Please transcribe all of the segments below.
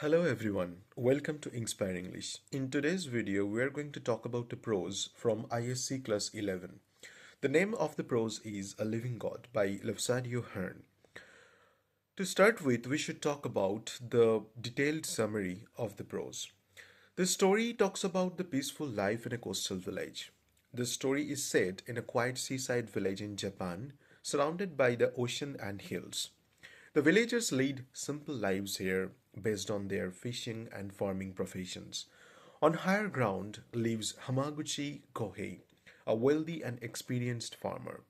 Hello everyone, welcome to Inspire English. In today's video, we are going to talk about a prose from ISC class 11. The name of the prose is A Living God by Lefsadio Hearn. To start with, we should talk about the detailed summary of the prose. The story talks about the peaceful life in a coastal village. The story is set in a quiet seaside village in Japan, surrounded by the ocean and hills. The villagers lead simple lives here based on their fishing and farming professions. On higher ground lives Hamaguchi Kohei, a wealthy and experienced farmer,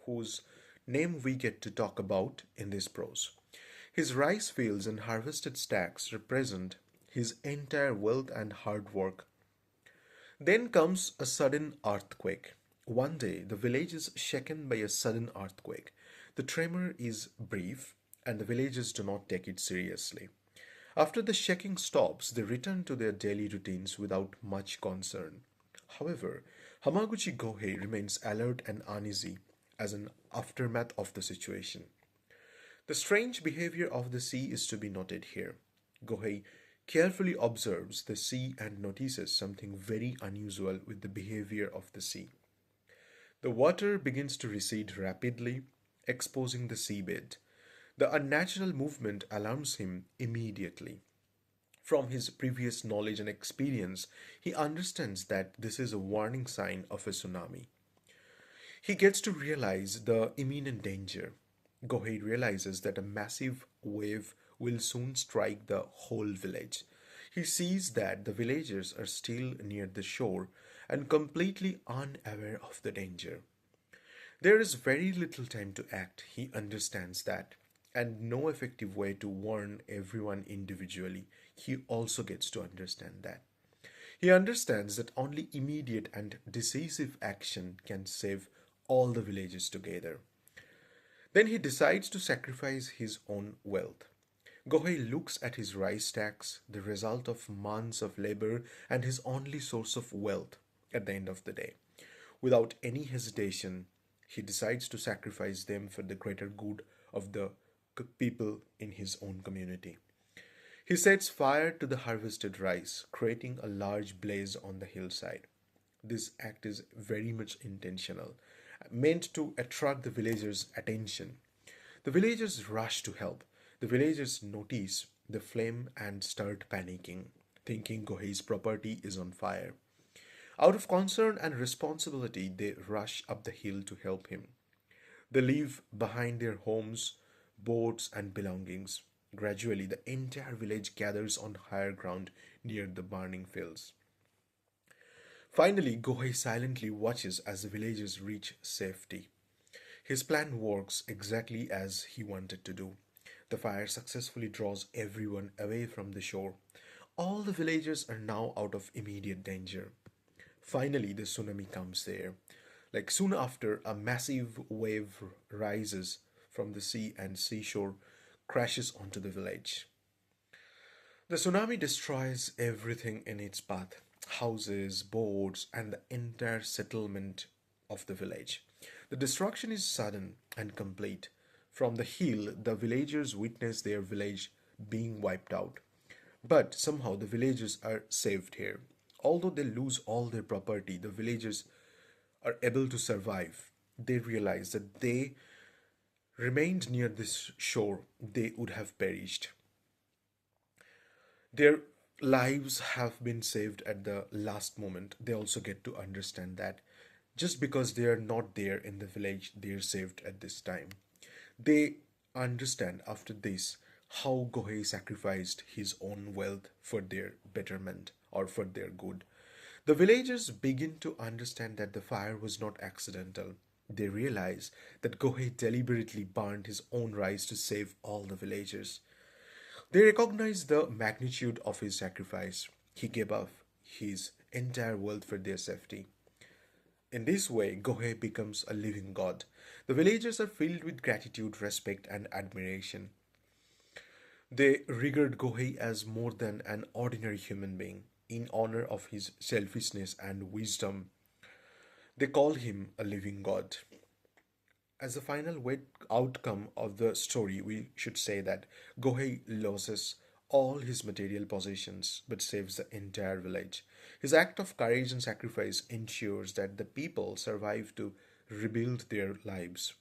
whose name we get to talk about in this prose. His rice fields and harvested stacks represent his entire wealth and hard work. Then comes a sudden earthquake. One day, the village is shaken by a sudden earthquake. The tremor is brief, and the villagers do not take it seriously. After the shaking stops, they return to their daily routines without much concern. However, Hamaguchi Gohei remains alert and uneasy as an aftermath of the situation. The strange behavior of the sea is to be noted here. Gohei carefully observes the sea and notices something very unusual with the behavior of the sea. The water begins to recede rapidly, exposing the seabed. The unnatural movement alarms him immediately. From his previous knowledge and experience, he understands that this is a warning sign of a tsunami. He gets to realize the imminent danger. Gohei realizes that a massive wave will soon strike the whole village. He sees that the villagers are still near the shore and completely unaware of the danger. There is very little time to act, he understands that, and no effective way to warn everyone individually. He also gets to understand that. He understands that only immediate and decisive action can save all the villages together. Then he decides to sacrifice his own wealth. Gohei looks at his rice stacks, the result of months of labor and his only source of wealth at the end of the day. Without any hesitation, he decides to sacrifice them for the greater good of the people in his own community. He sets fire to the harvested rice, creating a large blaze on the hillside. This act is very much intentional, meant to attract the villagers' attention. The villagers rush to help. The villagers notice the flame and start panicking, thinking Gohei's property is on fire. Out of concern and responsibility, they rush up the hill to help him. They leave behind their homes, boats, and belongings. Gradually, the entire village gathers on higher ground near the burning fields. Finally, Gohei silently watches as the villagers reach safety. His plan works exactly as he wanted to do. The fire successfully draws everyone away from the shore. All the villagers are now out of immediate danger. Finally, the tsunami comes there. Like soon after, a massive wave rises from the sea and seashore crashes onto the village. The tsunami destroys everything in its path: houses, boats, and the entire settlement of the village. The destruction is sudden and complete. From the hill, the villagers witness their village being wiped out. But somehow the villagers are saved here. Although they lose all their property, the villagers are able to survive. They realize that they remained near this shore, they would have perished. Their lives have been saved at the last moment. They also get to understand that just because they are not there in the village, they are saved at this time. They understand after this how Gohei sacrificed his own wealth for their betterment or for their good. The villagers begin to understand that the fire was not accidental. They realize that Gohei deliberately burned his own rice to save all the villagers. They recognize the magnitude of his sacrifice. He gave up his entire wealth for their safety. In this way, Gohei becomes a living god. The villagers are filled with gratitude, respect, and admiration. They regard Gohei as more than an ordinary human being. In honor of his selfishness and wisdom, they call him a living god. As a final outcome of the story, we should say that Gohei loses all his material possessions but saves the entire village. His act of courage and sacrifice ensures that the people survive to rebuild their lives.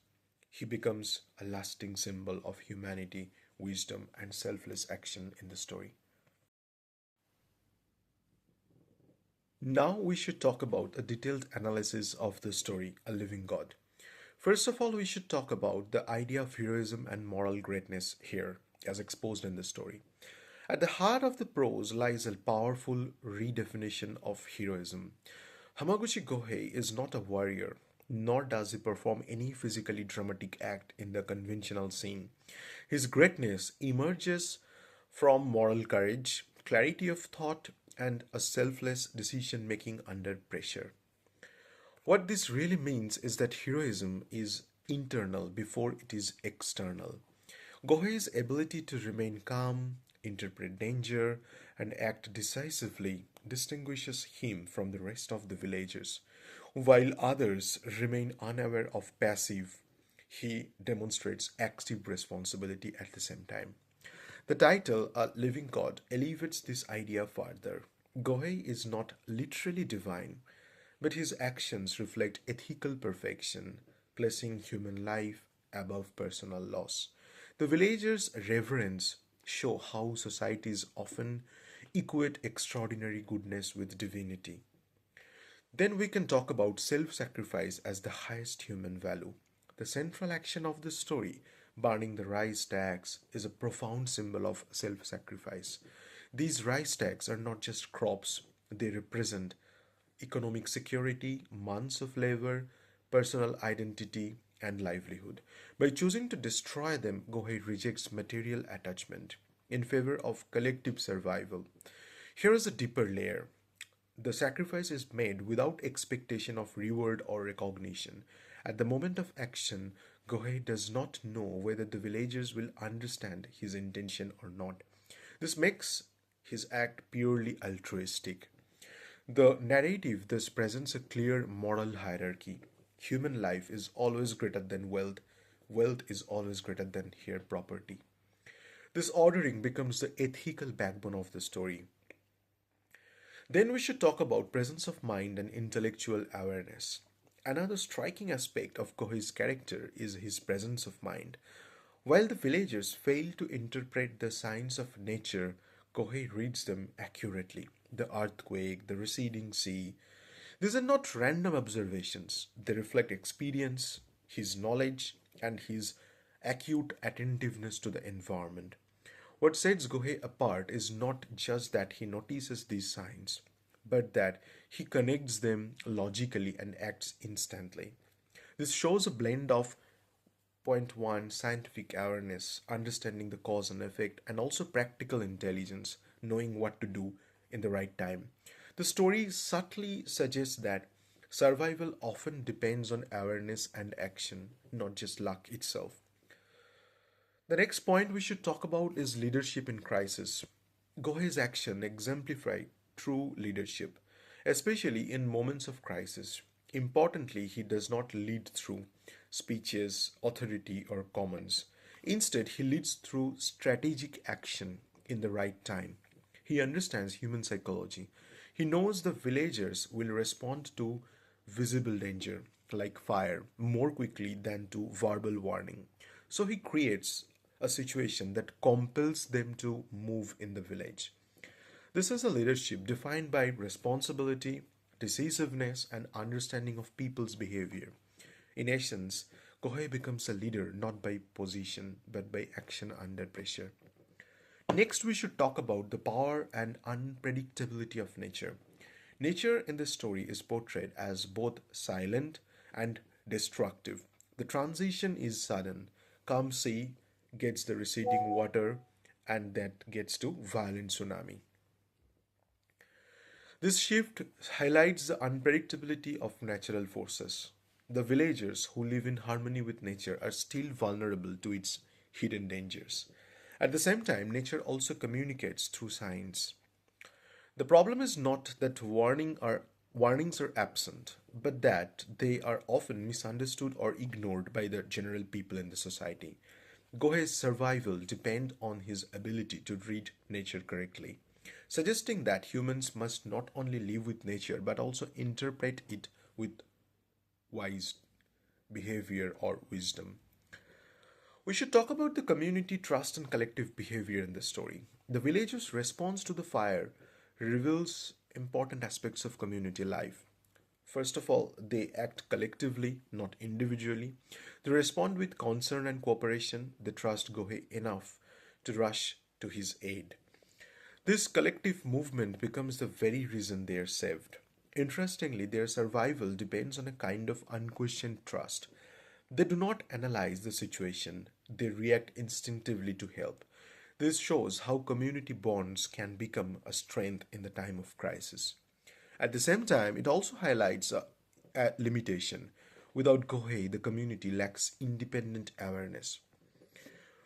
He becomes a lasting symbol of humanity, wisdom, and selfless action in the story. Now we should talk about a detailed analysis of the story, A Living God. First of all, we should talk about the idea of heroism and moral greatness here, as exposed in the story. At the heart of the prose lies a powerful redefinition of heroism. Hamaguchi Gohei is not a warrior, nor does he perform any physically dramatic act in the conventional scene. His greatness emerges from moral courage, clarity of thought, and a selfless decision making under pressure. What this really means is that heroism is internal before it is external. Gohei's ability to remain calm, interpret danger, and act decisively distinguishes him from the rest of the villagers. While others remain unaware of passive, he demonstrates active responsibility at the same time. The title, A Living God, elevates this idea further. Gohei is not literally divine, but his actions reflect ethical perfection, placing human life above personal loss. The villagers' reverence show how societies often equate extraordinary goodness with divinity. Then we can talk about self sacrifice as the highest human value. The central action of the story, burning the rice stacks, is a profound symbol of self sacrifice. These rice stacks are not just crops, they represent economic security, months of labor, personal identity, and livelihood. By choosing to destroy them, Gohei rejects material attachment in favor of collective survival. Here is a deeper layer. The sacrifice is made without expectation of reward or recognition. At the moment of action, Gohei does not know whether the villagers will understand his intention or not. This makes his act purely altruistic. The narrative thus presents a clear moral hierarchy. Human life is always greater than wealth, wealth is always greater than here property. This ordering becomes the ethical backbone of the story. Then we should talk about presence of mind and intellectual awareness. Another striking aspect of Kohei's character is his presence of mind. While the villagers fail to interpret the signs of nature, Kohei reads them accurately. The earthquake, the receding sea. These are not random observations. They reflect experience, his knowledge, and his acute attentiveness to the environment. What sets Gohei apart is not just that he notices these signs, but that he connects them logically and acts instantly. This shows a blend of point one scientific awareness, understanding the cause and effect, and also practical intelligence, knowing what to do in the right time. The story subtly suggests that survival often depends on awareness and action, not just luck itself. The next point we should talk about is leadership in crisis. Gohei's action exemplify true leadership, especially in moments of crisis. Importantly, he does not lead through speeches, authority, or commands. Instead, he leads through strategic action in the right time. He understands human psychology. He knows the villagers will respond to visible danger, like fire, more quickly than to verbal warning. So he creates a situation that compels them to move in the village. This is a leadership defined by responsibility, decisiveness, and understanding of people's behavior. In essence, Kohei becomes a leader not by position but by action under pressure. Next, we should talk about the power and unpredictability of nature. Nature in this story is portrayed as both silent and destructive. The transition is sudden. Calm sea gets the receding water, and that gets to violent tsunami. This shift highlights the unpredictability of natural forces. The villagers who live in harmony with nature are still vulnerable to its hidden dangers. At the same time, nature also communicates through signs. The problem is not that warnings are absent, but that they are often misunderstood or ignored by the general people in the society. Gohei's survival depends on his ability to read nature correctly, suggesting that humans must not only live with nature but also interpret it with wise behavior or wisdom. We should talk about the community trust and collective behavior in the story. The villagers' response to the fire reveals important aspects of community life. First of all, they act collectively, not individually. They respond with concern and cooperation. They trust Gohei enough to rush to his aid. This collective movement becomes the very reason they are saved. Interestingly, their survival depends on a kind of unquestioned trust. They do not analyze the situation, they react instinctively to help. This shows how community bonds can become a strength in the time of crisis. At the same time, it also highlights a limitation. Without Gohei, the community lacks independent awareness.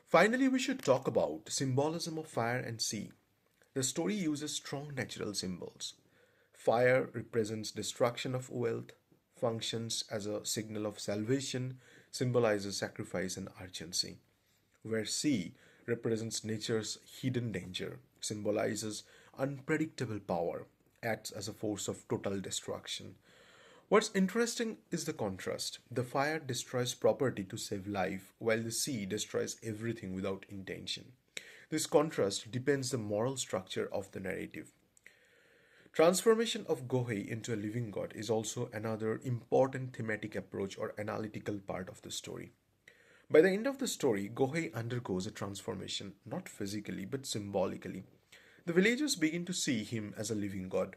Finally, we should talk about symbolism of fire and sea. The story uses strong natural symbols. Fire represents destruction of wealth, functions as a signal of salvation, symbolizes sacrifice and urgency. Where sea represents nature's hidden danger, symbolizes unpredictable power, acts as a force of total destruction. What's interesting is the contrast. The fire destroys property to save life, while the sea destroys everything without intention. This contrast depends the moral structure of the narrative. Transformation of Gohei into a living god is also another important thematic approach or analytical part of the story. By the end of the story, Gohei undergoes a transformation, not physically but symbolically. The villagers begin to see him as a living god.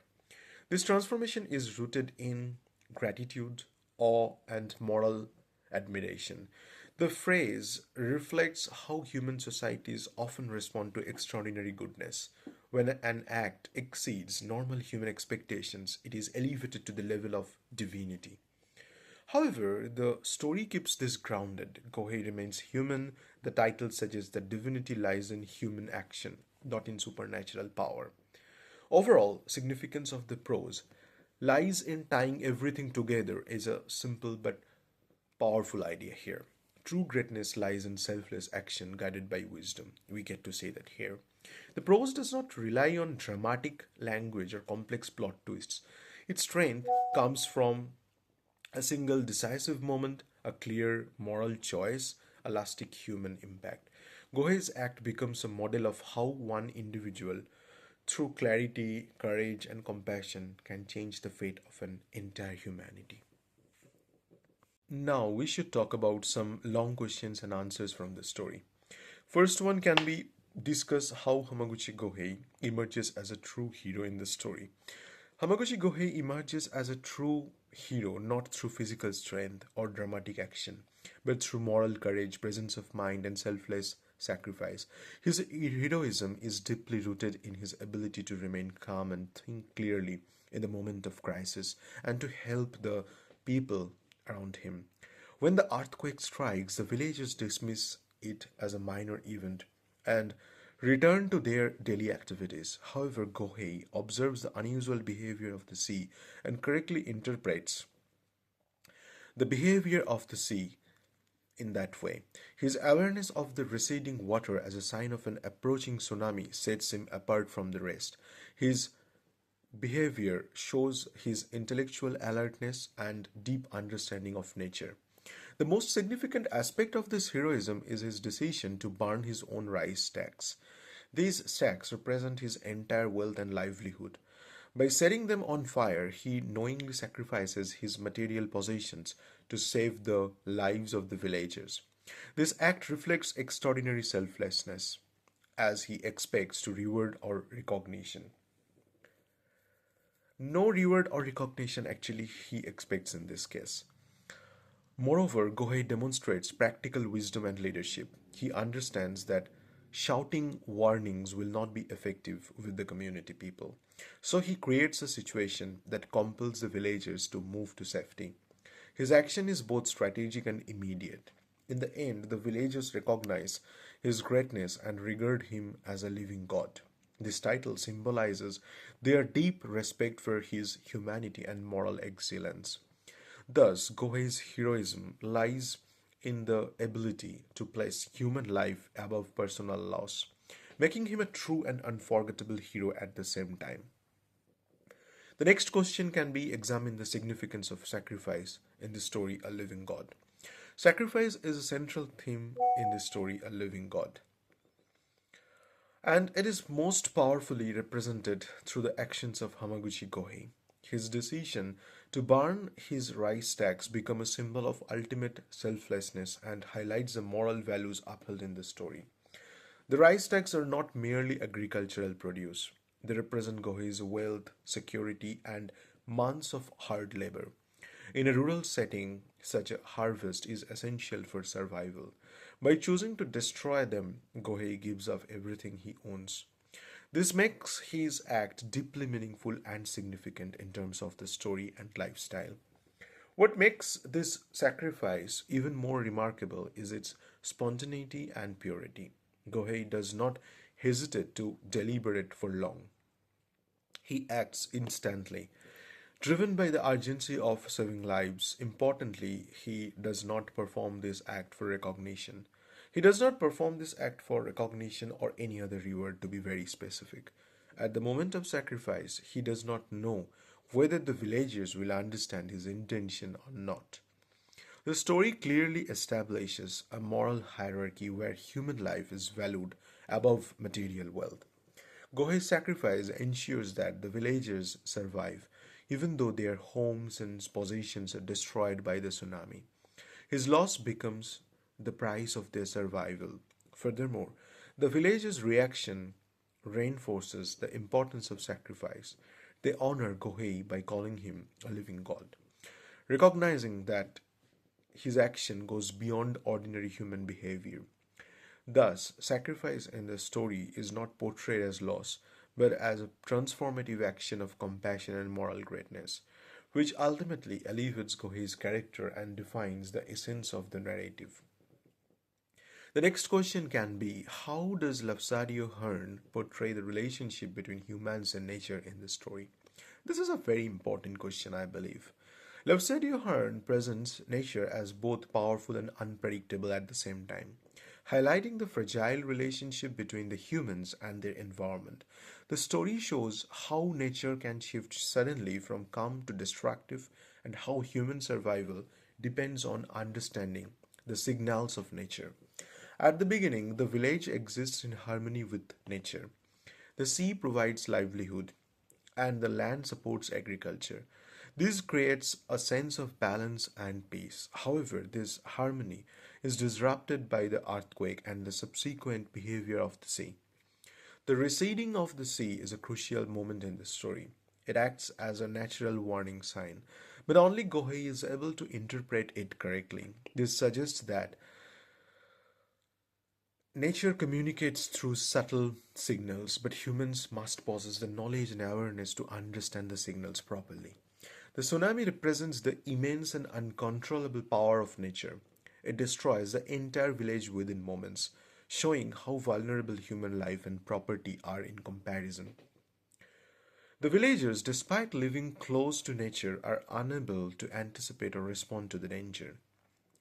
This transformation is rooted in gratitude, awe, and moral admiration. The phrase reflects how human societies often respond to extraordinary goodness. When an act exceeds normal human expectations, it is elevated to the level of divinity. However, the story keeps this grounded. Gohei remains human. The title suggests that divinity lies in human action, not in supernatural power. Overall, significance of the prose lies in tying everything together is a simple but powerful idea here. True greatness lies in selfless action guided by wisdom. We get to say that here. The prose does not rely on dramatic language or complex plot twists. Its strength comes from a single decisive moment, a clear moral choice, a lasting human impact. Gohei's act becomes a model of how one individual, through clarity, courage, and compassion, can change the fate of an entire humanity. Now we should talk about some long questions and answers from the story. First one can be discuss how Hamaguchi Gohei emerges as a true hero in the story. Hamaguchi Gohei emerges as a true hero not through physical strength or dramatic action, but through moral courage, presence of mind, and selfless sacrifice. His heroism is deeply rooted in his ability to remain calm and think clearly in the moment of crisis and to help the people around him. When the earthquake strikes, the villagers dismiss it as a minor event and return to their daily activities. However, Gohei observes the unusual behavior of the sea and correctly interprets the behavior of the sea in that way. His awareness of the receding water as a sign of an approaching tsunami sets him apart from the rest. His behavior shows his intellectual alertness and deep understanding of nature. The most significant aspect of this heroism is his decision to burn his own rice stacks. These stacks represent his entire wealth and livelihood. By setting them on fire, he knowingly sacrifices his material possessions to save the lives of the villagers. This act reflects extraordinary selflessness, as he expects to reward or recognition. No reward or recognition actually he expects in this case. Moreover, Gohei demonstrates practical wisdom and leadership. He understands that shouting warnings will not be effective with the community people. So he creates a situation that compels the villagers to move to safety. His action is both strategic and immediate. In the end, the villagers recognize his greatness and regard him as a living god. This title symbolizes their deep respect for his humanity and moral excellence. Thus, Gohei's heroism lies in the ability to place human life above personal loss, making him a true and unforgettable hero at the same time. The next question can be examine the significance of sacrifice in the story A Living God. Sacrifice is a central theme in the story A Living God, and it is most powerfully represented through the actions of Hamaguchi Gohei. His decision to burn his rice stacks become a symbol of ultimate selflessness and highlights the moral values upheld in the story. The rice stacks are not merely agricultural produce. They represent Gohei's wealth, security, and months of hard labor. In a rural setting, such a harvest is essential for survival. By choosing to destroy them, Gohei gives up everything he owns. This makes his act deeply meaningful and significant in terms of the story and lifestyle. What makes this sacrifice even more remarkable is its spontaneity and purity. Gohei does not hesitate to deliberate for long. He acts instantly, driven by the urgency of saving lives. Importantly, he does not perform this act for recognition. He does not perform this act for recognition or any other reward, to be very specific. At the moment of sacrifice, he does not know whether the villagers will understand his intention or not. The story clearly establishes a moral hierarchy where human life is valued above material wealth. Gohei's sacrifice ensures that the villagers survive, even though their homes and possessions are destroyed by the tsunami. His loss becomes the price of their survival. Furthermore, the villagers' reaction reinforces the importance of sacrifice. They honor Gohei by calling him a living god, recognizing that his action goes beyond ordinary human behavior. Thus, sacrifice in the story is not portrayed as loss, but as a transformative action of compassion and moral greatness, which ultimately elevates Gohei's character and defines the essence of the narrative. The next question can be, how does Lafcadio Hearn portray the relationship between humans and nature in the story? This is a very important question, I believe. Lafcadio Hearn presents nature as both powerful and unpredictable at the same time, highlighting the fragile relationship between the humans and their environment. The story shows how nature can shift suddenly from calm to destructive and how human survival depends on understanding the signals of nature. At the beginning, the village exists in harmony with nature. The sea provides livelihood, and the land supports agriculture. This creates a sense of balance and peace. However, this harmony is disrupted by the earthquake and the subsequent behavior of the sea. The receding of the sea is a crucial moment in the story. It acts as a natural warning sign, but only Gohei is able to interpret it correctly. This suggests that nature communicates through subtle signals, but humans must possess the knowledge and awareness to understand the signals properly. The tsunami represents the immense and uncontrollable power of nature. It destroys the entire village within moments, showing how vulnerable human life and property are in comparison. The villagers, despite living close to nature, are unable to anticipate or respond to the danger.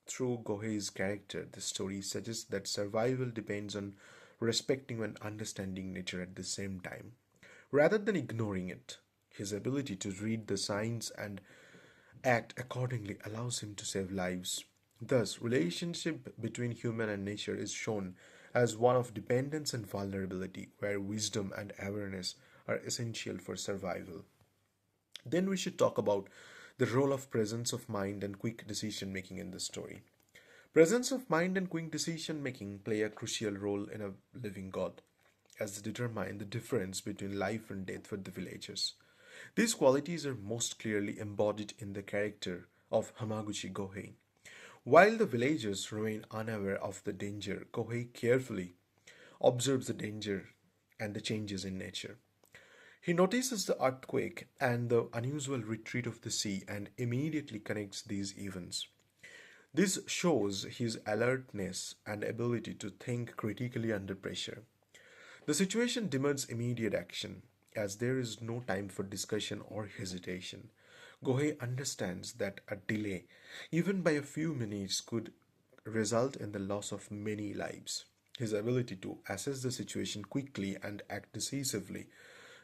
Through Gohei's character, the story suggests that survival depends on respecting and understanding nature at the same time, rather than ignoring it. His ability to read the signs and act accordingly allows him to save lives. Thus, relationship between human and nature is shown as one of dependence and vulnerability, where wisdom and awareness are essential for survival. Then we should talk about the role of presence of mind and quick decision making in the story. Presence of mind and quick decision making play a crucial role in a living god, as they determine the difference between life and death for the villagers. These qualities are most clearly embodied in the character of Hamaguchi Gohei. While the villagers remain unaware of the danger, Gohei carefully observes the danger and the changes in nature. He notices the earthquake and the unusual retreat of the sea and immediately connects these events. This shows his alertness and ability to think critically under pressure. The situation demands immediate action, as there is no time for discussion or hesitation. Gohei understands that a delay, even by a few minutes, could result in the loss of many lives. His ability to assess the situation quickly and act decisively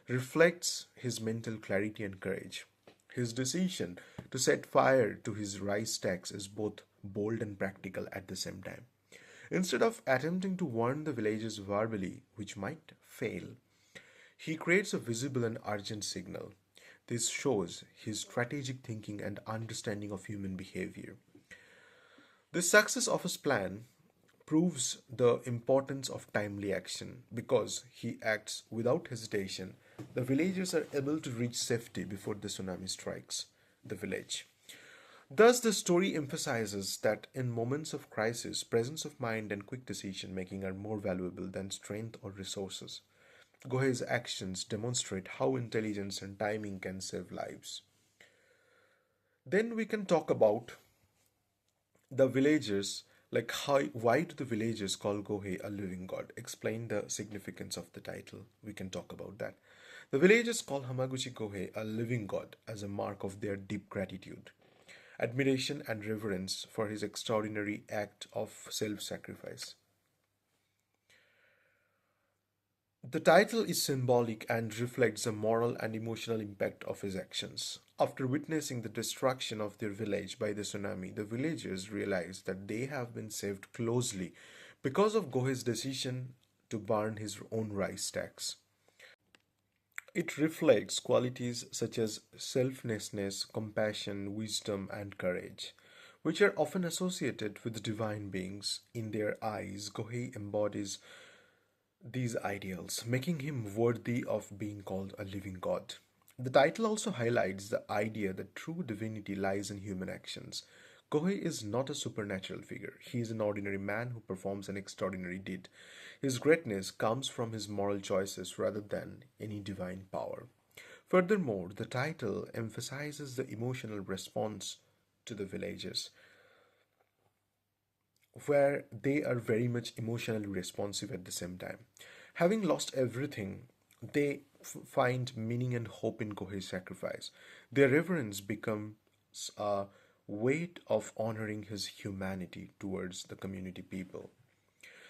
reflects his mental clarity and courage. His decision to set fire to his rice stacks is both bold and practical at the same time. Instead of attempting to warn the villagers verbally, which might fail, he creates a visible and urgent signal. This shows his strategic thinking and understanding of human behavior. The success of his plan proves the importance of timely action because he acts without hesitation. The villagers are able to reach safety before the tsunami strikes the village. Thus, the story emphasizes that in moments of crisis, presence of mind and quick decision making are more valuable than strength or resources. Gohei's actions demonstrate how intelligence and timing can save lives. Then we can talk about the villagers, like why do the villagers call Gohei a living god? Explain the significance of the title. We can talk about that. The villagers call Hamaguchi Gohei a living god as a mark of their deep gratitude, admiration, and reverence for his extraordinary act of self sacrifice. The title is symbolic and reflects the moral and emotional impact of his actions. After witnessing the destruction of their village by the tsunami, the villagers realize that they have been saved closely because of Gohei's decision to burn his own rice stacks. It reflects qualities such as selflessness, compassion, wisdom, and courage, which are often associated with divine beings. In their eyes, Gohei embodies these ideals, making him worthy of being called a living god. The title also highlights the idea that true divinity lies in human actions. Kohei is not a supernatural figure. He is an ordinary man who performs an extraordinary deed. His greatness comes from his moral choices rather than any divine power. Furthermore, the title emphasizes the emotional response to the villagers, where they are very much emotionally responsive at the same time. Having lost everything, they find meaning and hope in Kohei's sacrifice. Their reverence becomes a weight of honoring his humanity towards the community people.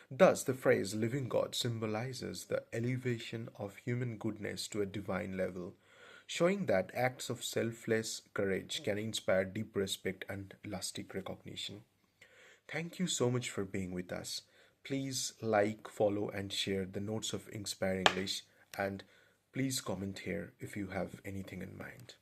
Thus, the phrase living God symbolizes the elevation of human goodness to a divine level, showing that acts of selfless courage can inspire deep respect and lasting recognition. Thank you so much for being with us. Please like, follow, and share the notes of Inspire English, and please comment here if you have anything in mind.